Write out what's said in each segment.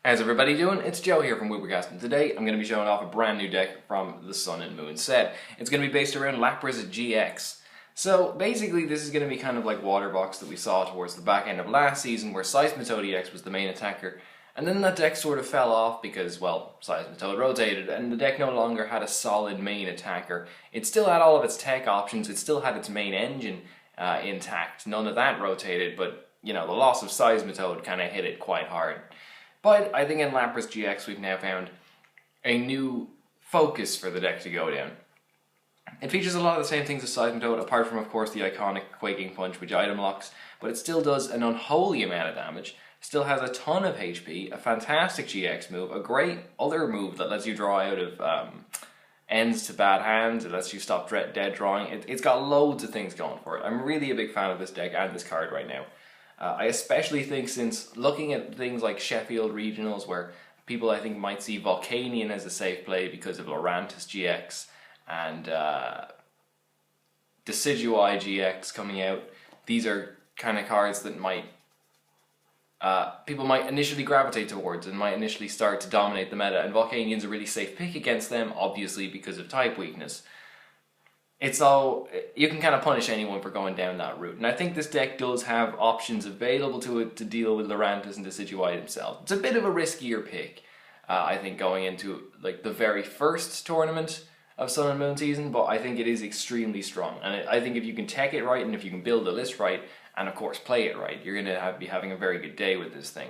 How's everybody doing? It's Joe here from WaterBox, and today I'm going to be showing off a brand new deck from the Sun and Moon set. It's going to be based around Lapras GX. So basically this is going to be kind of like WaterBox that we saw towards the back end of last season, where Seismitoad EX was the main attacker, and then that deck sort of fell off because, well, Seismitoad rotated and the deck no longer had a solid main attacker. It still had all of its tech options, it still had its main engine intact, none of that rotated, but you know, the loss of Seismitoad kind of hit it quite hard. But I think in Lapras GX we've now found a new focus for the deck to go down. It features a lot of the same things as Seismitoad, apart from of course the iconic Quaking Punch which item locks, but it still does an unholy amount of damage, still has a ton of HP, a fantastic GX move, a great other move that lets you draw out of ends to bad hands, it lets you stop dead drawing. It's got loads of things going for it. I'm really a big fan of this deck and this card right now. I especially think, since looking at things like Sheffield Regionals, where people I think might see Volcanion as a safe play because of Lurantis GX and Decidueye GX coming out, these are kind of cards that people might initially gravitate towards and might initially start to dominate the meta, and Volcanion's a really safe pick against them, obviously because of type weakness. You can kind of punish anyone for going down that route, and I think this deck does have options available to it to deal with Lurantis and Decidueye himself. It's a bit of a riskier pick, I think, going into like the very first tournament of Sun and Moon season, but I think it is extremely strong, and I think if you can tech it right and if you can build the list right, and of course play it right, you're going to be having a very good day with this thing.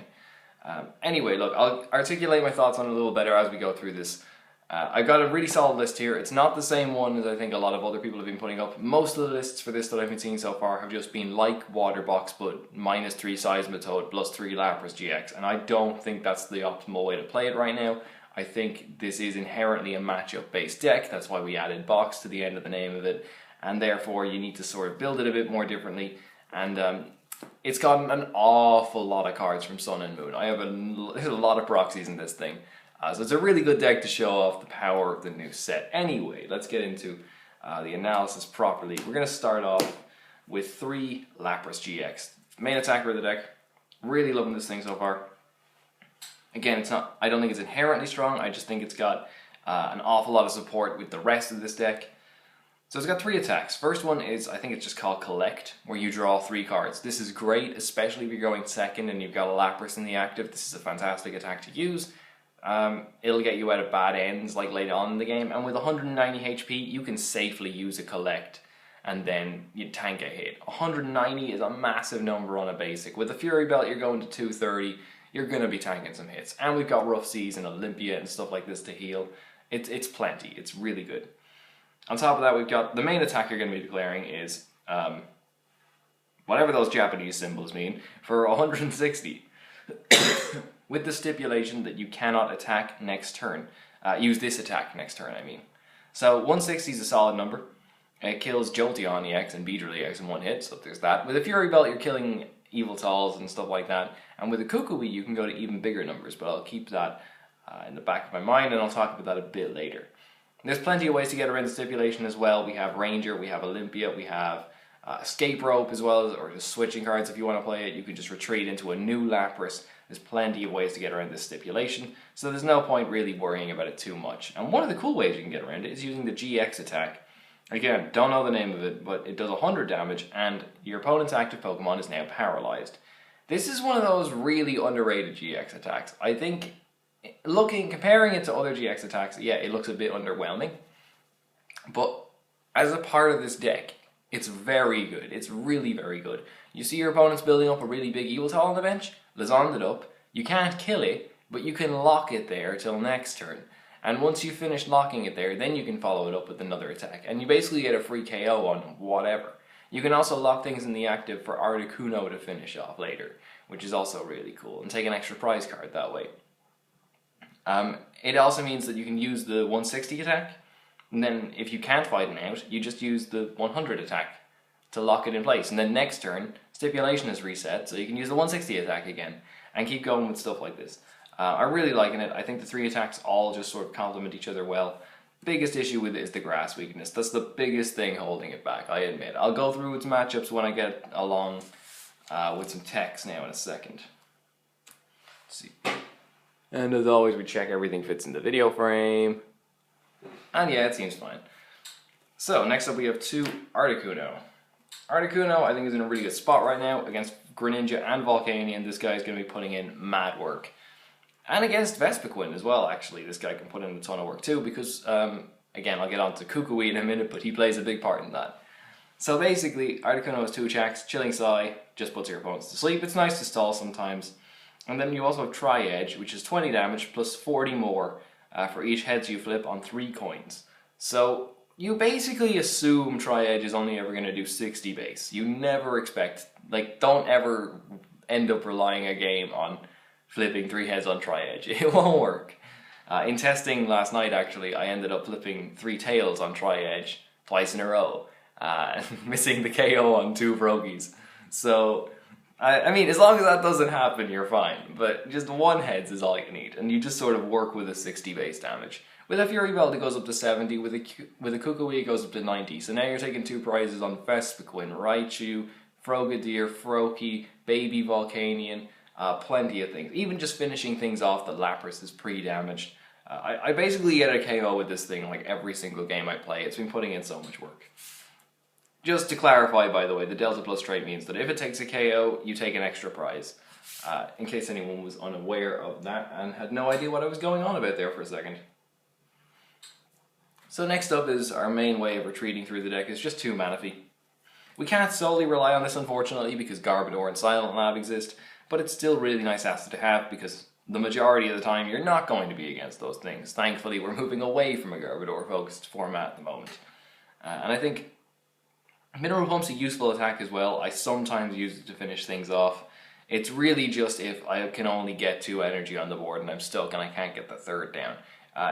Anyway, look, I'll articulate my thoughts on it a little better as we go through this. I've got a really solid list here. It's not the same one as I think a lot of other people have been putting up. Most of the lists for this that I've been seeing so far have just been like WaterBox, but -3 Seismitoad plus 3 Lapras GX, and I don't think that's the optimal way to play it right now. I think this is inherently a matchup based deck, that's why we added box to the end of the name of it, and therefore you need to sort of build it a bit more differently, and it's got an awful lot of cards from Sun and Moon. I have a lot of proxies in this thing. So it's a really good deck to show off the power of the new set. Anyway, let's get into the analysis properly. We're going to start off with 3 Lapras GX. Main attacker of the deck. Really loving this thing so far. Again, I don't think it's inherently strong, I just think it's got an awful lot of support with the rest of this deck. So it's got 3 attacks. First one is, I think it's just called Collect, where you draw 3 cards. This is great, especially if you're going second and you've got a Lapras in the active. This is a fantastic attack to use. It'll get you out of bad ends like later on in the game, and with 190 HP you can safely use a Collect and then you tank a hit. 190 is a massive number on a basic. With the Fury Belt you're going to 230, you're going to be tanking some hits, and we've got Rough Seas and Olympia and stuff like this to heal. It's plenty, it's really good. On top of that, we've got the main attack you're going to be declaring is whatever those Japanese symbols mean, for 160. With the stipulation that you cannot attack next turn. Use this attack next turn, I mean. So 160 is a solid number. It kills Jolteon EX and Beedrill EX in one hit, so there's that. With a Fury Belt you're killing Yveltals and stuff like that. And with a Kukui you can go to even bigger numbers, but I'll keep that in the back of my mind and I'll talk about that a bit later. There's plenty of ways to get around the stipulation as well. We have Ranger, we have Olympia, we have Escape Rope as well, or just switching cards if you want to play it. You can just retreat into a new Lapras. There's plenty of ways to get around this stipulation, so there's no point really worrying about it too much. And one of the cool ways you can get around it is using the GX attack. Again, don't know the name of it, but it does 100 damage, and your opponent's active Pokemon is now paralyzed. This is one of those really underrated GX attacks. I think, comparing it to other GX attacks, yeah, it looks a bit underwhelming, but as a part of this deck, it's very good. It's really very good. You see your opponent's building up a really big Yveltal on the bench, Lysandre it up, you can't kill it, but you can lock it there till next turn. And once you finish locking it there, then you can follow it up with another attack, and you basically get a free KO on whatever. You can also lock things in the active for Articuno to finish off later, which is also really cool, and take an extra prize card that way. It also means that you can use the 160 attack, and then if you can't fight it out, you just use the 100 attack to lock it in place, and then next turn, stipulation is reset, so you can use the 160 attack again, and keep going with stuff like this. I'm really liking it. I think the 3 attacks all just sort of complement each other well. Biggest issue with it is the grass weakness. That's the biggest thing holding it back, I admit. I'll go through its matchups when I get along with some text now in a second. Let's see. And as always, we check everything fits in the video frame. And yeah, it seems fine. So next up we have 2 Articuno. Articuno I think is in a really good spot right now against Greninja and Volcanion. This guy is going to be putting in mad work. And against Vespiquen as well, actually. This guy can put in a ton of work too because, again, I'll get on to Kukui in a minute, but he plays a big part in that. So basically, Articuno has 2 attacks, Chilling Sigh, just puts your opponents to sleep. It's nice to stall sometimes. And then you also have Tri-Edge, which is 20 damage plus 40 more for each heads you flip on 3 coins. So you basically assume Tri-Edge is only ever going to do 60 base. You never expect, like, don't ever end up relying a game on flipping 3 heads on Tri-Edge. It won't work. In testing last night, actually, I ended up flipping 3 tails on Tri-Edge twice in a row. Missing the KO on 2 Brogies. So, I mean, as long as that doesn't happen, you're fine. But just 1 heads is all you need. And you just sort of work with a 60 base damage. With a Fury Belt, it goes up to 70. With a Kukui, it goes up to 90. So now you're taking 2 prizes on Vespiquen, Raichu, Frogadier, Froakie, Baby Volcanion, plenty of things. Even just finishing things off, the Lapras is pre-damaged. I basically get a KO with this thing like every single game I play. It's been putting in so much work. Just to clarify, by the way, the Delta Plus trait means that if it takes a KO, you take an extra prize. In case anyone was unaware of that and had no idea what I was going on about there for a second. So next up is our main way of retreating through the deck is just 2 Manaphy. We can't solely rely on this, unfortunately, because Garbodor and Silent Lab exist, but it's still really nice asset to have because the majority of the time you're not going to be against those things. Thankfully, we're moving away from a Garbodor-focused format at the moment. And I think Mineral Pump's a useful attack as well. I sometimes use it to finish things off. It's really just if I can only get 2 energy on the board and I'm stuck and I can't get the 3rd down.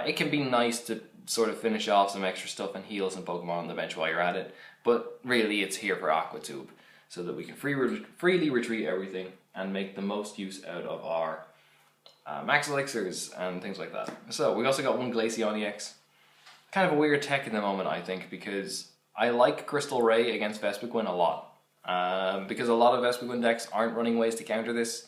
It can be nice to sort of finish off some extra stuff and heal some Pokemon on the bench while you're at it, but really it's here for Aquatube, so that we can freely retreat everything and make the most use out of our Max Elixirs and things like that. So we also got 1 Glaceon EX. Kind of a weird tech in the moment, I think, because I like Crystal Ray against Vespiquen a lot. Because a lot of Vespiquen decks aren't running ways to counter this.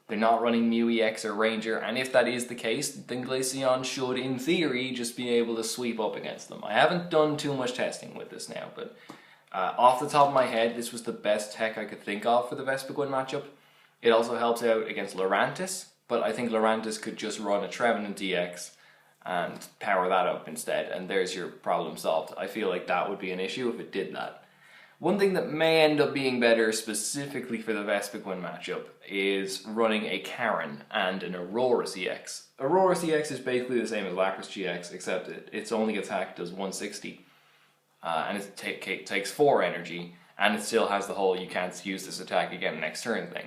They're not running Mew EX or Ranger, and if that is the case, then Glaceon should, in theory, just be able to sweep up against them. I haven't done too much testing with this now, but off the top of my head, this was the best tech I could think of for the Vespiquen matchup. It also helps out against Lurantis, but I think Lurantis could just run a Trevenant EX and power that up instead, and there's your problem solved. I feel like that would be an issue if it did that. One thing that may end up being better specifically for the Vespiquen matchup is running a Karen and an Aurorus EX. Aurorus EX is basically the same as Lapras GX, except its only attack does 160. And it takes 4 energy, and it still has the whole you can't use this attack again next turn thing.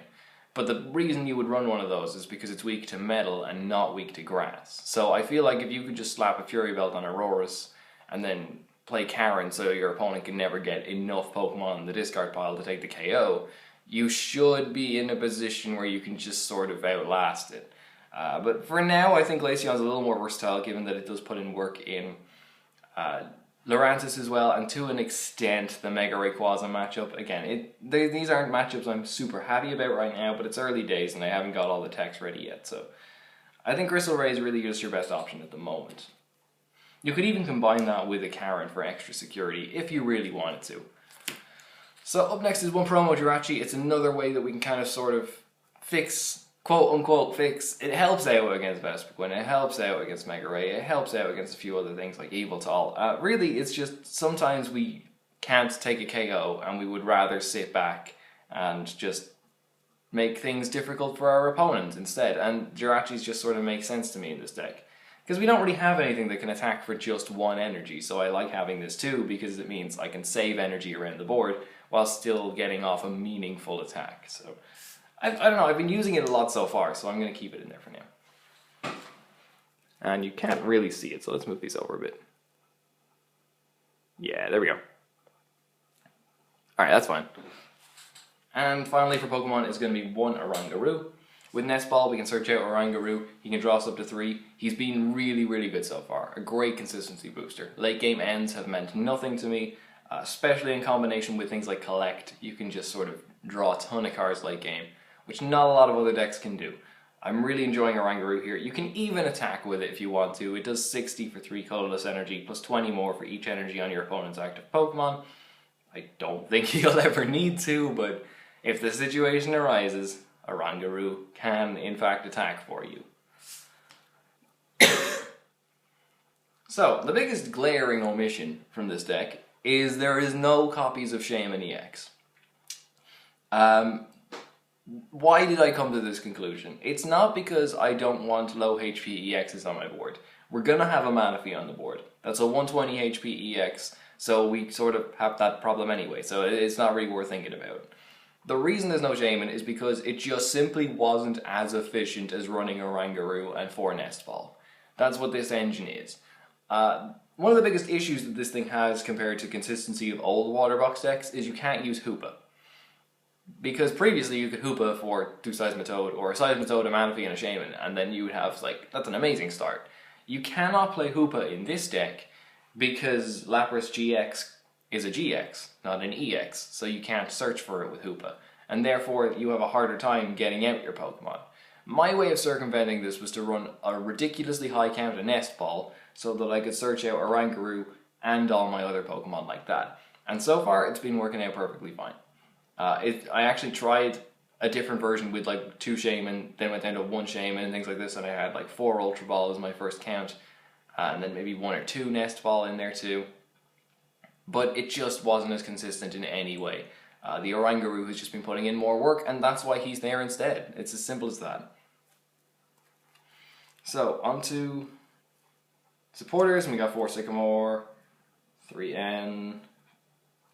But the reason you would run one of those is because it's weak to metal and not weak to grass. So I feel like if you could just slap a Fury Belt on Aurorus and then play Karen so your opponent can never get enough Pokemon in the discard pile to take the KO, you should be in a position where you can just sort of outlast it. But for now, I think Glaceon's a little more versatile given that it does put in work in Lurantis as well, and to an extent the Mega Rayquaza matchup. Again, these aren't matchups I'm super happy about right now, but it's early days and I haven't got all the techs ready yet, so I think Crystal Ray is really just your best option at the moment. You could even combine that with a Karen for extra security if you really wanted to. So up next is 1 promo Jirachi. It's another way that we can kind of sort of fix, quote unquote fix. It helps out against Vespiquen, it helps out against Mega Ray, it helps out against a few other things like Yveltal. Really, it's just sometimes we can't take a KO and we would rather sit back and just make things difficult for our opponent instead. And Jirachi's just sort of makes sense to me in this deck. Because we don't really have anything that can attack for just 1 energy, so I like having this too because it means I can save energy around the board while still getting off a meaningful attack. So I don't know, I've been using it a lot so far, so I'm going to keep it in there for now. And you can't really see it, so let's move these over a bit. Yeah, there we go. Alright, that's fine. And finally for Pokemon is going to be 1 Oranguru. With Nest Ball, we can search out Oranguru. He can draw us up to 3. He's been really, really good so far. A great consistency booster. Late game ends have meant nothing to me, especially in combination with things like Collect. You can just sort of draw a ton of cards late game, which not a lot of other decks can do. I'm really enjoying Oranguru here. You can even attack with it if you want to. It does 60 for 3 colorless energy, plus 20 more for each energy on your opponent's active Pokemon. I don't think you'll ever need to, but if the situation arises, Oranguru can in fact attack for you. So, the biggest glaring omission from this deck is there is no copies of Shaman EX. Why did I come to this conclusion? It's not because I don't want low HP EXs on my board. We're going to have a Manaphy on the board. That's a 120 HP EX, so we sort of have that problem anyway, so it's not really worth thinking about. The reason there's no Shaman is because it just simply wasn't as efficient as running Oranguru and 4 Nest Ball. That's what this engine is. One of the biggest issues that this thing has compared to consistency of old WaterBox decks is you can't use Hoopa. Because previously you could Hoopa for 2 Seismitoad or a Seismitoad, a Manaphy, and a Shaman, and then you would have, like, that's an amazing start. You cannot play Hoopa in this deck because Lapras GX is a GX, not an EX, so you can't search for it with Hoopa, and therefore you have a harder time getting out your Pokemon. My way of circumventing this was to run a ridiculously high count of Nest Ball so that I could search out Oranguru and all my other Pokemon like that. And so far it's been working out perfectly fine. I actually tried a different version with like 2 Shaman, then went down to 1 Shaman and things like this, and I had like 4 Ultra Ball as my first count, and then maybe 1 or 2 Nest Ball in there too. But it just wasn't as consistent in any way. The Oranguru has just been putting in more work, and that's why he's there instead. It's as simple as that. So, on to supporters, and we got 4 Sycamore, 3 N,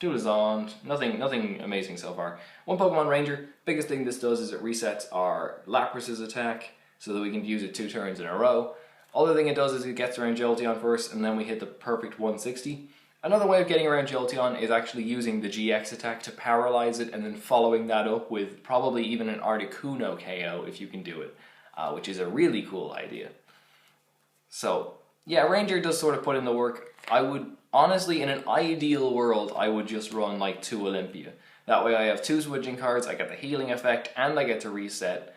2 Lysandre, nothing amazing so far. 1 Pokemon Ranger. Biggest thing this does is it resets our Lapras' attack so that we can use it 2 turns in a row. Other thing it does is it gets around Jolteon first, and then we hit the perfect 160. Another way of getting around Jolteon is actually using the GX attack to paralyze it, and then following that up with probably even an Articuno KO if you can do it, which is a really cool idea. So, yeah, Ranger does sort of put in the work. I would, honestly, in an ideal world, I would just run like 2 Olympia. That way I have 2 switching cards, I get the healing effect, and I get to reset,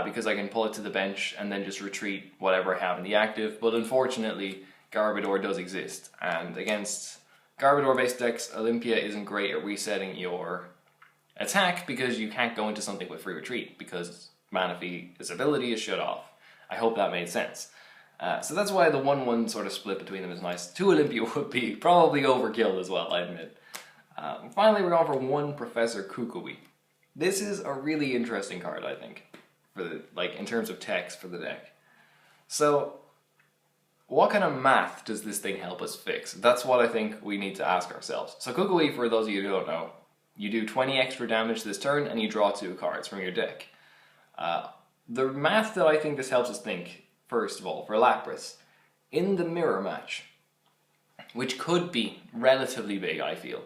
because I can pull it to the bench and then just retreat whatever I have in the active. But unfortunately, Garbodor does exist, and against Garbodor-based decks, Olympia isn't great at resetting your attack because you can't go into something with free retreat because Manaphy's ability is shut off. I hope that made sense. So that's why the 1-1 sort of split between them is nice. 2 Olympia would be probably overkill as well, I admit. Finally, we're going for 1 Professor Kukui. This is a really interesting card, I think, for the, like, in terms of text for the deck. So, what kind of math does this thing help us fix? That's what I think we need to ask ourselves. So Kukui, for those of you who don't know, you do 20 extra damage this turn and you draw 2 cards from your deck. The math that I think this helps us think, first of all, for Lapras, in the mirror match, which could be relatively big, I feel,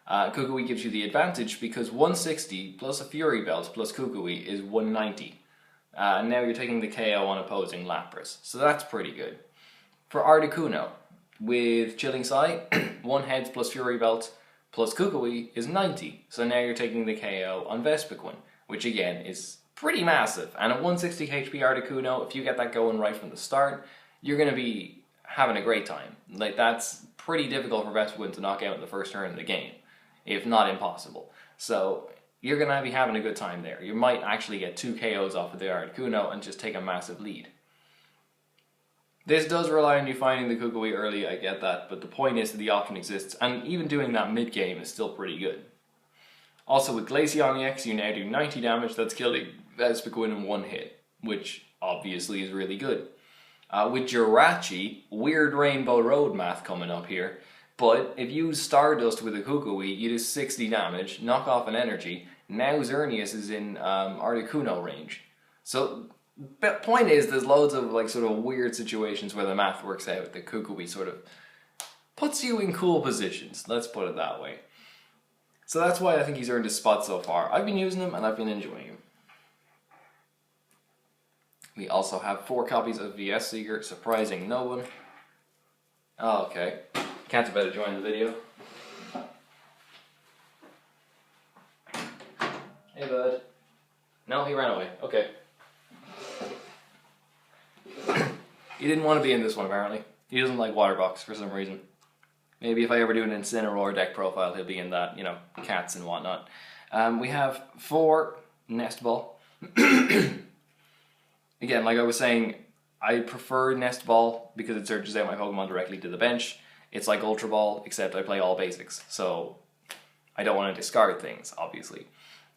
Kukui gives you the advantage because 160 plus a Fury Belt plus Kukui is 190. Now you're taking the KO on opposing Lapras, so that's pretty good. For Articuno, with Chilling Sight, 1 Heads plus Fury Belt plus Kukui is 90, so now you're taking the KO on Vespiquen, which again is pretty massive. And at 160 HP Articuno, if you get that going right from the start, you're going to be having a great time. Like, that's pretty difficult for Vespiquen to knock out in the first turn of the game, if not impossible. So you're going to be having a good time there. You might actually get 2 KOs off of the Articuno and just take a massive lead. This does rely on you finding the Kukui early, I get that, but the point is that the option exists, and even doing that mid-game is still pretty good. Also with Glaceon EX, you now do 90 damage, that's killing Vespiquen in 1 hit, which obviously is really good. With Jirachi, weird Rainbow Road math coming up here, but if you use Stardust with a Kukui, you do 60 damage, knock off an energy, now Xerneas is in Articuno range. So, the point is, there's loads of like sort of weird situations where the math works out, that Kukui sort of puts you in cool positions, let's put it that way. So that's why I think he's earned his spot so far. I've been using him and I've been enjoying him. We also have 4 copies of VS Seeker, surprising no one. Oh, okay. Can't better join the video. Hey bud. No, he ran away. Okay. He didn't want to be in this one apparently. He doesn't like WaterBox for some reason. Maybe if I ever do an Incineroar deck profile, he'll be in that, you know, cats and whatnot. We have 4 Nest Ball. Again, like I was saying, I prefer Nest Ball because it searches out my Pokemon directly to the bench. It's like Ultra Ball, except I play all basics, so I don't want to discard things, obviously.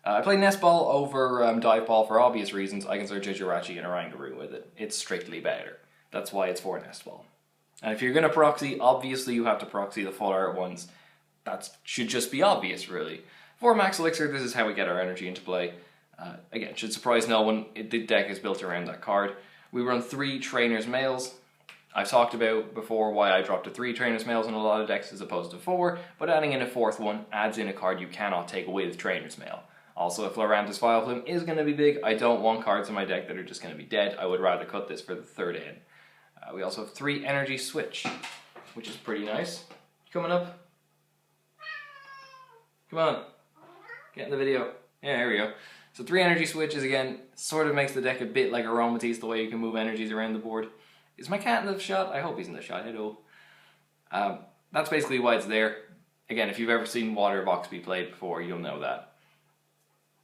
I play Nest Ball over Dive Ball for obvious reasons. I can search a Jirachi and Oranguru with it. It's strictly better. That's why it's for Nest Ball. And if you're going to proxy, obviously you have to proxy the full art ones. That should just be obvious, really. For Max Elixir, this is how we get our energy into play. Again, should surprise no one, the deck is built around that card. We run 3 Trainers Males. I've talked about before why I dropped to 3 Trainers Males in a lot of decks as opposed to 4, but adding in a 4th one adds in a card you cannot take with Trainers Male. Also, if Lurantis Vileplume is going to be big, I don't want cards in my deck that are just going to be dead. I would rather cut this for the 3rd in. We also have 3 Energy Switch, which is pretty nice. Coming up. Come on. Get in the video. Yeah, here we go. So 3 Energy Switches, again, sort of makes the deck a bit like Aromatisse, the way you can move energies around the board. Is my cat in the shot? I hope he's in the shot. Hello. That's basically why it's there. Again, if you've ever seen WaterBox be played before, you'll know that.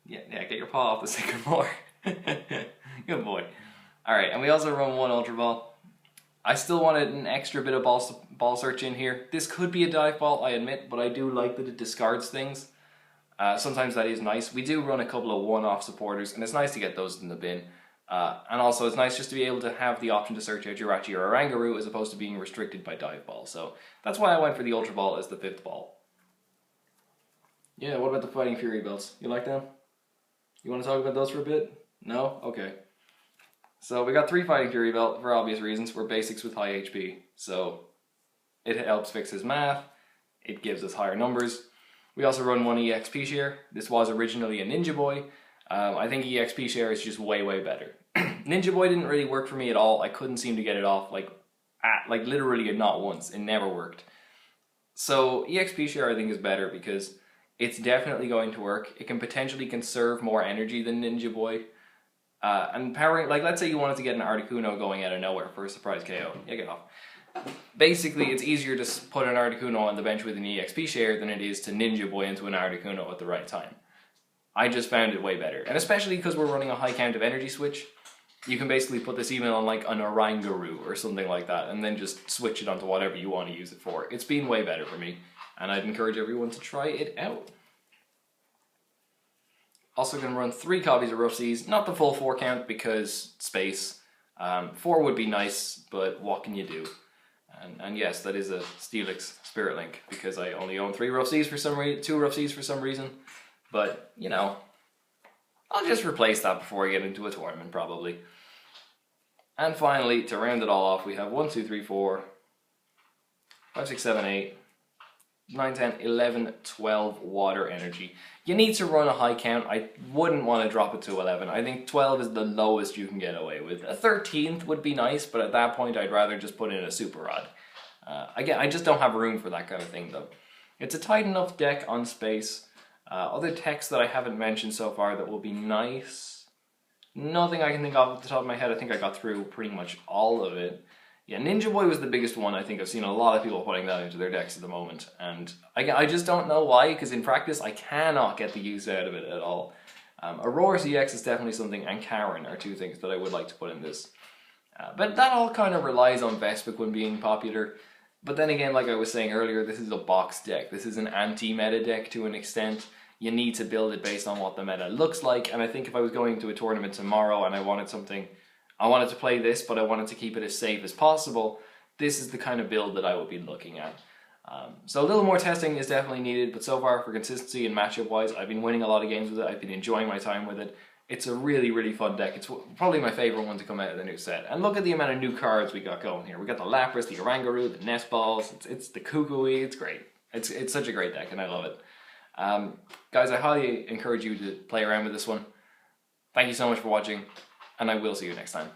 Yeah, get your paw off the Sycamore. Good boy. Alright, and we also run 1 Ultra Ball. I still wanted an extra bit of ball search in here. This could be a dive ball, I admit, but I do like that it discards things. Sometimes that is nice. We do run a couple of one-off supporters, and it's nice to get those in the bin. And also it's nice just to be able to have the option to search out Jirachi or Oranguru as opposed to being restricted by dive ball. So that's why I went for the Ultra Ball as the 5th ball. Yeah, what about the Fighting Fury belts? You like them? You want to talk about those for a bit? No? Okay. So we got 3 Fighting Fury belt for obvious reasons. We're basics with high HP. So it helps fix his math. It gives us higher numbers. We also run 1 EXP Share. This was originally a Ninja Boy. I think EXP Share is just way, way better. Ninja Boy didn't really work for me at all. I couldn't seem to get it off, like literally not once. It never worked. So EXP Share I think is better because it's definitely going to work. It can potentially conserve more energy than Ninja Boy. And powering, like let's say you wanted to get an Articuno going out of nowhere for a surprise KO. Yeah, get off. Basically, it's easier to put an Articuno on the bench with an EXP Share than it is to Ninja Boy into an Articuno at the right time. I just found it way better. And especially because we're running a high count of energy switch, you can basically put this even on like an Oranguru or something like that and then just switch it onto whatever you want to use it for. It's been way better for me, and I'd encourage everyone to try it out. Also going to run 3 copies of Rough Seas, not the full 4 count because space. 4 would be nice, but what can you do? And yes, that is a Steelix Spirit Link because I only own 3 Rough Seas for some reason, 2 Rough Seas for some reason. But, you know, I'll just replace that before I get into a tournament probably. And finally, to round it all off, we have 1, 2, 3, 4, 5, 6, 7, 8, 9, 10, 11, 12 water energy. You need to run a high count. I wouldn't want to drop it to 11. I think 12 is the lowest you can get away with. A 13th would be nice, but at that point I'd rather just put in a Super Rod. Again, I just don't have room for that kind of thing though. It's a tight enough deck on space. Other techs that I haven't mentioned so far that will be nice. Nothing I can think of off the top of my head. I think I got through pretty much all of it. Yeah, Ninja Boy was the biggest one. I think I've seen a lot of people putting that into their decks at the moment. And I just don't know why, because in practice I cannot get the use out of it at all. Aurora EX is definitely something, and Karen are 2 things that I would like to put in this. But that all kind of relies on Vespiquen being popular. But then again, like I was saying earlier, this is a box deck. This is an anti-meta deck to an extent. You need to build it based on what the meta looks like. And I think if I was going to a tournament tomorrow and I wanted something, I wanted to play this, but I wanted to keep it as safe as possible, this is the kind of build that I would be looking at. So a little more testing is definitely needed, but so far for consistency and matchup wise, I've been winning a lot of games with it. I've been enjoying my time with it. It's a really, really fun deck. It's probably my favorite one to come out of the new set. And look at the amount of new cards we got going here. We got the Lapras, the Oranguru, the Nest Balls, it's the Kukui. It's great. It's such a great deck and I love it. Guys, I highly encourage you to play around with this one. Thank you so much for watching, and I will see you next time.